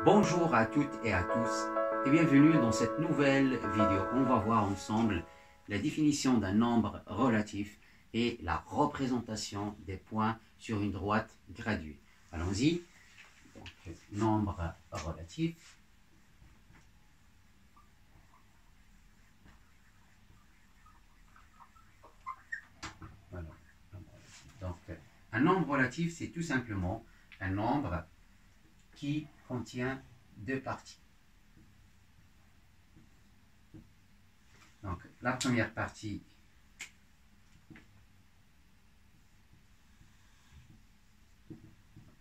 Bonjour à toutes et à tous et bienvenue dans cette nouvelle vidéo. On va voir ensemble la définition d'un nombre relatif et la représentation des points sur une droite graduée. Allons-y. Donc, nombre relatif. Voilà. Donc, un nombre relatif, c'est tout simplement un nombre qui contient deux parties. Donc, la première partie,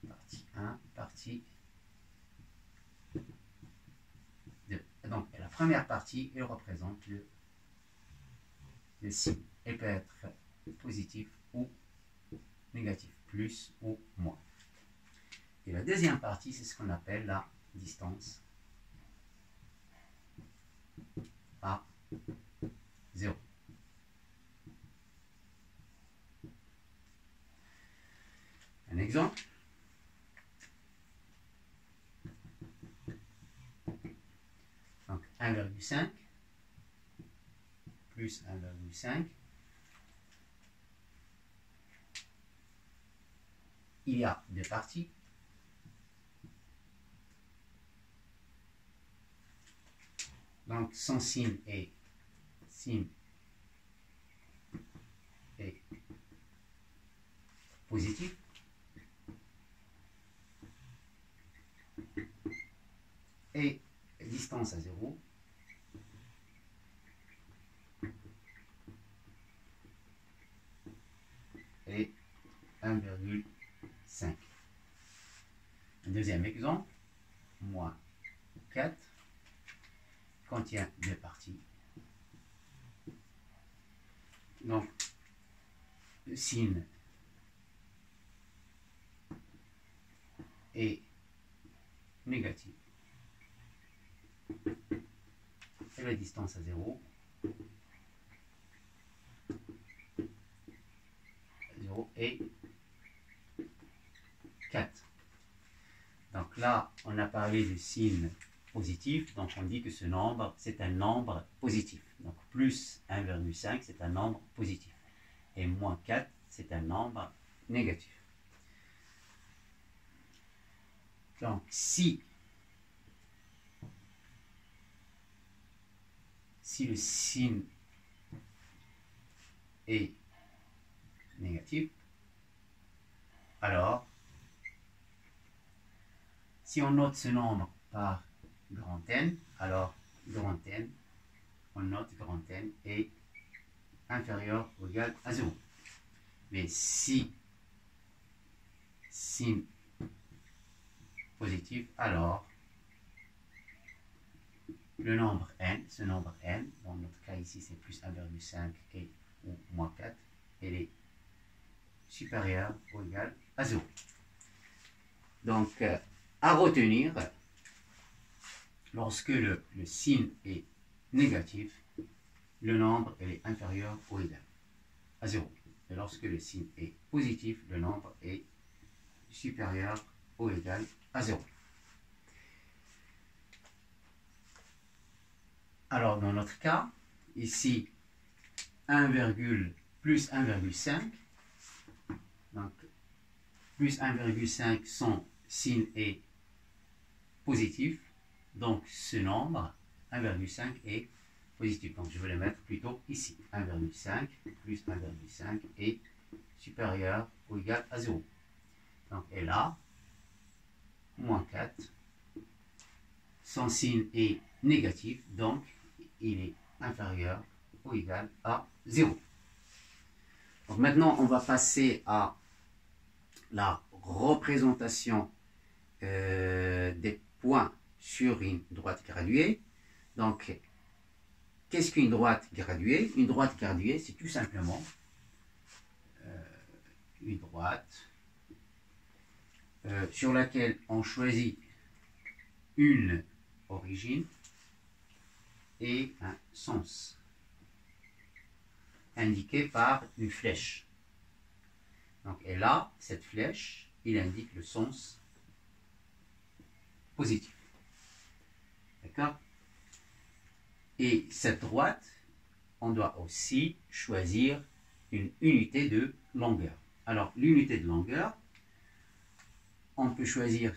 partie 1, partie 2. Donc, la première partie, elle représente le signe. Elle peut être positif ou négatif, plus ou moins. Et la deuxième partie, c'est ce qu'on appelle la distance à 0. Un exemple. Donc 1,5 plus 1,5. Il y a deux parties. Donc son signe est positif. Et distance à 0 est 1,5. Un deuxième exemple, moins 4 contient deux parties. Donc, le signe est négatif. Et la distance à 0, 0 et 4. Donc là, on a parlé du signe positif, donc on dit que ce nombre, c'est un nombre positif. Donc plus 1,5, c'est un nombre positif. Et moins 4, c'est un nombre négatif. Donc si le signe est négatif, alors si on note ce nombre par grand N, alors grand N, on note grand N est inférieur ou égal à 0. Mais si signe positif, alors le nombre n, ce nombre n, dans notre cas ici c'est plus 1,5 et ou moins 4, elle est supérieure ou égale à 0. Donc, à retenir, lorsque le signe est négatif, le nombre elle est inférieur ou égal à 0. Et lorsque le signe est positif, le nombre est supérieur ou égal à 0. Alors, dans notre cas, ici, 1, plus 1,5, donc plus 1,5, son signe est positif, donc ce nombre, 1,5 est positif. Donc, je vais le mettre plutôt ici. 1,5 plus 1,5 est supérieur ou égal à 0. Donc, et là, moins 4, son signe est négatif, donc il est inférieur ou égal à 0. Donc maintenant, on va passer à la représentation des points sur une droite graduée. Donc, qu'est-ce qu'une droite graduée? Une droite graduée, c'est tout simplement une droite sur laquelle on choisit une origine et un sens indiqué par une flèche. Donc, et là, cette flèche, il indique le sens positif. D'accord? Et cette droite, on doit aussi choisir une unité de longueur. Alors, l'unité de longueur, on peut choisir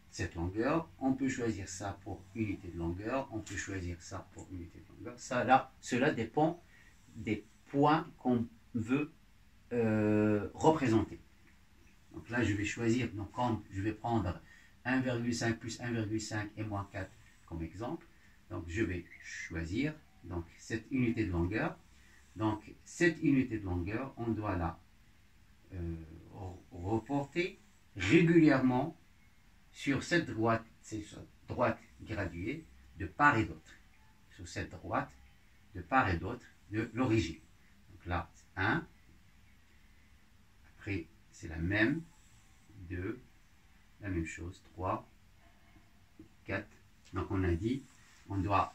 cette longueur, on peut choisir ça pour unité de longueur, on peut choisir ça pour unité de longueur. Ça, là, cela dépend des points qu'on veut représenter. Donc là, je vais choisir, donc quand je vais prendre 1,5 plus 1,5 et moins 4 comme exemple. Donc je vais choisir donc, cette unité de longueur. Donc cette unité de longueur, on doit la reporter régulièrement sur cette droite graduée de part et d'autre. Sur cette droite de part et d'autre de l'origine. Donc là, 1. Après, c'est la même. 2. La même chose. 3. 4. Donc on a dit, on doit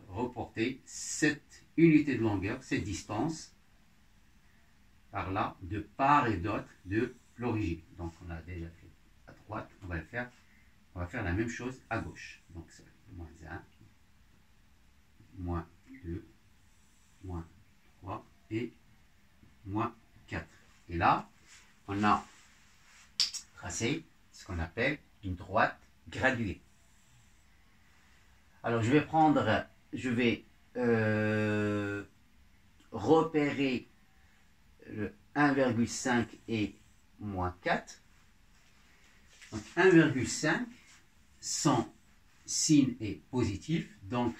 reporter cette unité de longueur, cette distance, par là, de part et d'autre de l'origine. Donc on a déjà fait à droite, on va faire la même chose à gauche. Donc c'est moins 1, moins 2, moins 3 et moins 4. Et là, on a tracé ce qu'on appelle une droite graduée. Alors je vais repérer le 1,5 et moins 4. Donc 1,5, son signe est positif, donc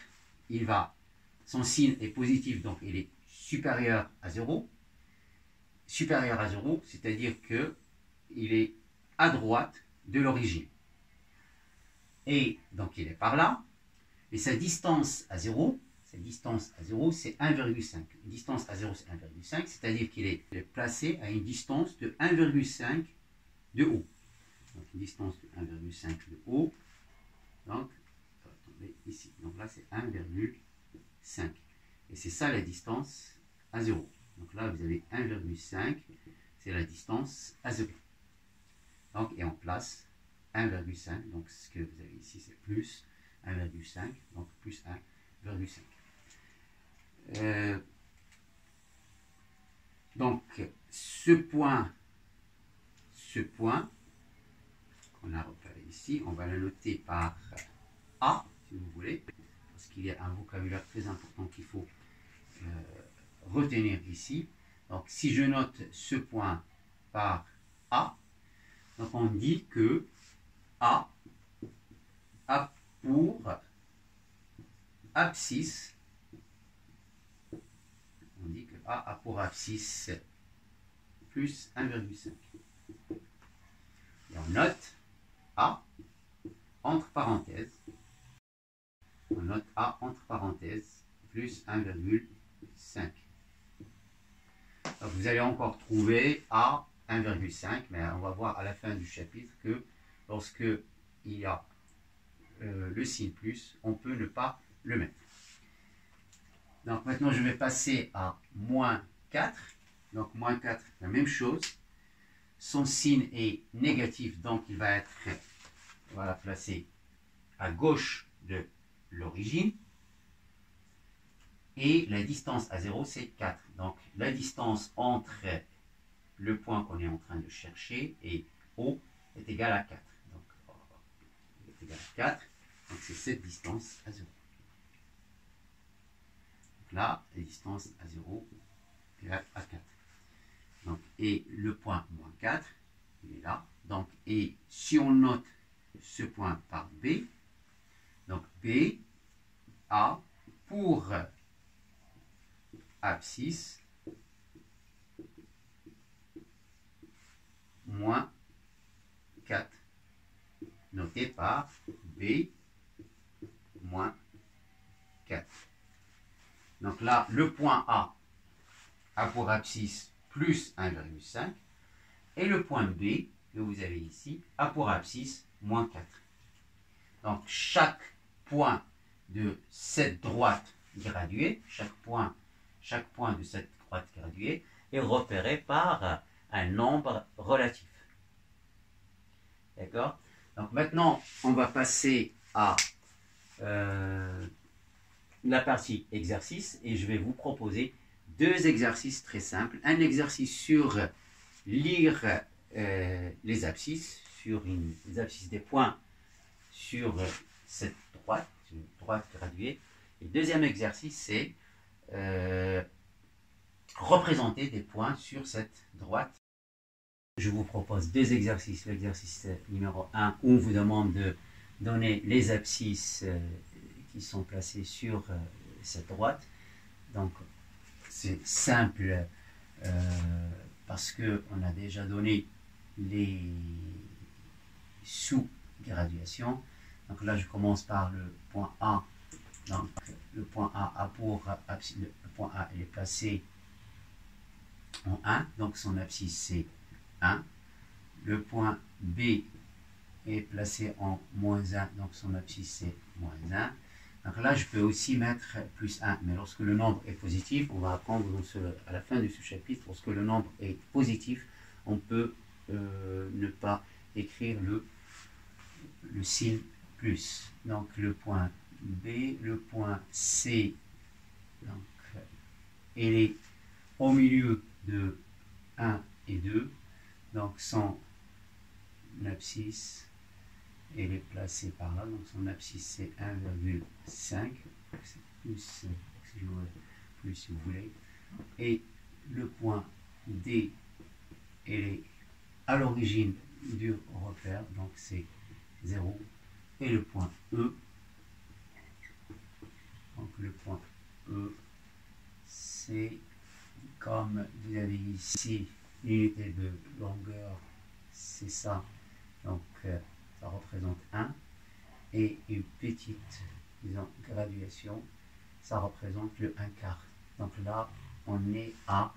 son signe est positif, donc il est supérieur à 0. Supérieur à 0, c'est-à-dire qu'il est à droite de l'origine. Et donc il est par là. Et sa distance à 0, c'est 1,5. Distance à 0, c'est 1,5, c'est-à-dire qu'il est placé à une distance de 1,5 de haut. Donc une distance de 1,5 de haut. Donc, attendez, ici. Donc là, c'est 1,5. Et c'est ça la distance à 0. Donc là, vous avez 1,5, c'est la distance à 0. Donc, et on place 1,5. Donc, ce que vous avez ici, c'est plus 1,5, donc plus 1,5. Donc, ce point qu'on a repéré ici, on va le noter par A, si vous voulez, parce qu'il y a un vocabulaire très important qu'il faut retenir ici. Donc, si je note ce point par A, donc on dit que A a pour abscisse, on dit que A a pour abscisse plus 1,5. Et on note A entre parenthèses. On note A entre parenthèses plus 1,5. Donc vous allez encore trouver A 1,5, mais on va voir à la fin du chapitre que lorsque il y a le signe plus, on peut ne pas le mettre. Donc maintenant je vais passer à moins 4. Donc moins 4, la même chose. Son signe est négatif, donc il va être, on va la placer à gauche de l'origine. Et la distance à 0, c'est 4. Donc la distance entre le point qu'on est en train de chercher et O est égale à 4. Donc est égal à 4. Donc c'est cette distance à 0. Donc là, la distance à 0 est égale à 4. Donc, et le point moins 4, il est là. Donc, et si on note ce point par B, donc B a pour abscisse moins 4, noté par B moins 4. Donc là, le point A a pour abscisse plus 1,5 et le point B que vous avez ici a pour abscisse moins 4. Donc chaque point de cette droite graduée, chaque point de cette droite graduée est repéré par un nombre relatif. D'accord? Donc maintenant, on va passer à la partie exercice et je vais vous proposer deux exercices très simples. Un exercice sur lire les abscisses, les abscisses des points sur cette droite, une droite graduée. Et le deuxième exercice, c'est représenter des points sur cette droite. Je vous propose deux exercices. L'exercice numéro 1, où on vous demande de donner les abscisses qui sont placées sur cette droite. Donc, c'est simple parce qu'on a déjà donné les sous-graduations. Donc là, je commence par le point A. Donc, le point A pour abscisse, le point A il est placé en 1, donc son abscisse c'est 1. Le point B est placé en moins 1, donc son abscisse c'est moins 1. Donc là, je peux aussi mettre plus 1, mais lorsque le nombre est positif, on va apprendre à la fin de ce chapitre, lorsque le nombre est positif, on peut ne pas écrire le signe plus. Donc le point B, le point C, donc, il est au milieu de 1 et 2, donc son abscisse elle est placée par là, donc son abscisse c'est 1,5, c'est plus, plus si vous voulez, et le point D elle est à l'origine du repère, donc c'est 0, et le point E, donc le point E c'est comme vous avez ici l'unité de longueur, c'est ça, donc ça représente 1, et une petite, disons, graduation, ça représente le 1/4. Donc là, on est à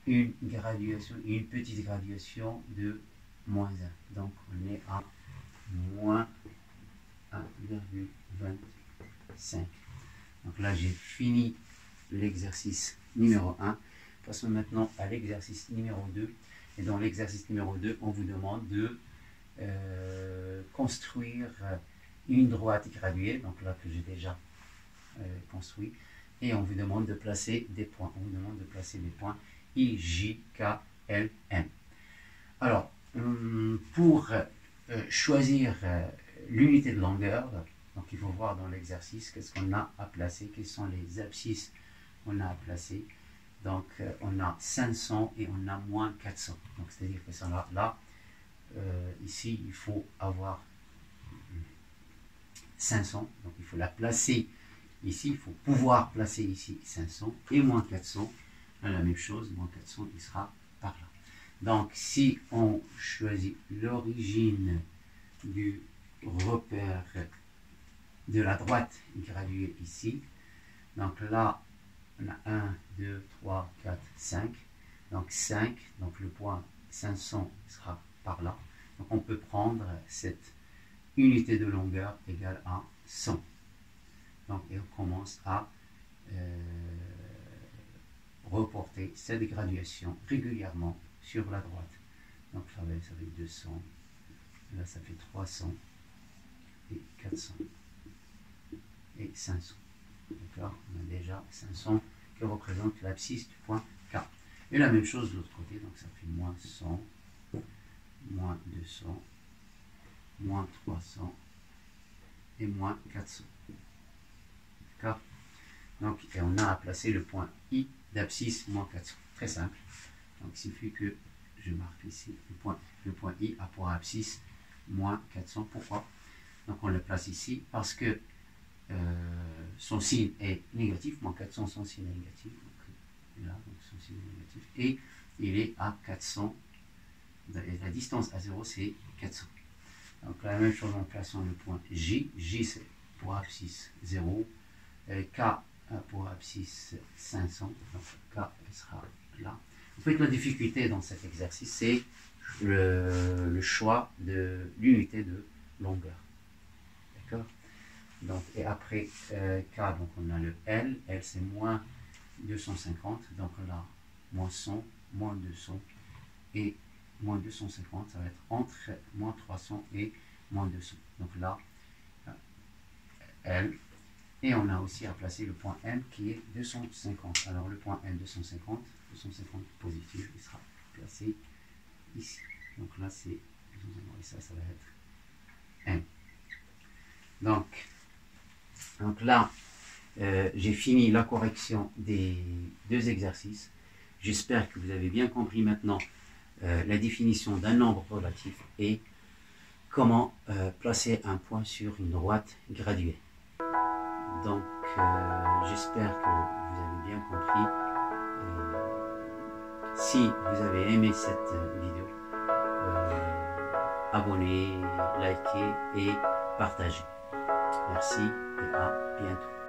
une graduation, une petite graduation de moins 1. Donc on est à moins 1,25. Donc là, j'ai fini l'exercice numéro 1. Passons maintenant à l'exercice numéro 2. Et dans l'exercice numéro 2, on vous demande de construire une droite graduée, donc là que j'ai déjà construit, et on vous demande de placer des points. On vous demande de placer des points I, J, K, L, M. Alors, pour choisir l'unité de longueur, donc il faut voir dans l'exercice qu'est-ce qu'on a à placer, quelles sont les abscisses qu'on a à placer. Donc on a 500 et on a moins 400. Donc c'est-à-dire que ça là, ici il faut avoir 500, donc il faut la placer ici, il faut pouvoir placer ici 500, et moins 400, la même chose, moins 400 il sera par là. Donc si on choisit l'origine du repère de la droite graduée ici, donc là on a 1, 2, 3, 4, 5, donc 5, donc le point 500 sera par là. Donc on peut prendre cette unité de longueur égale à 100. Donc et on commence à reporter cette graduation régulièrement sur la droite. Donc ça va être 200, là ça fait 300, et 400, et 500. D'accord, on a déjà 500 qui représente l'abscisse du point K. Et la même chose de l'autre côté, donc ça fait moins 100, moins 200, moins 300 et moins 400. D'accord. Donc, et on a à placer le point I d'abscisse moins 400. Très simple. Donc, il suffit que je marque ici le point I a pour abscisse moins 400. Pourquoi? Donc, on le place ici parce que son signe est négatif, moins 400, son signe est négatif, donc, là, donc son signe est négatif, et il est à 400, la distance à 0 c'est 400. Donc la même chose en plaçant le point J, J c'est pour abscisse 0, K pour abscisse 500, donc K sera là. En fait la difficulté dans cet exercice c'est le choix de l'unité de longueur. D'accord? Donc, et après K, donc on a le L, L c'est moins 250, donc là, moins 100, moins 200 et moins 250, ça va être entre moins 300 et moins 200. Donc là, L. Et on a aussi à placer le point M qui est 250. Alors le point M 250 positif, il sera placé ici. Donc là c'est 250 et ça va être M. Donc là, j'ai fini la correction des deux exercices. J'espère que vous avez bien compris maintenant la définition d'un nombre relatif et comment placer un point sur une droite graduée. Donc, j'espère que vous avez bien compris. Si vous avez aimé cette vidéo, abonnez, likez et partagez. Merci et à bientôt.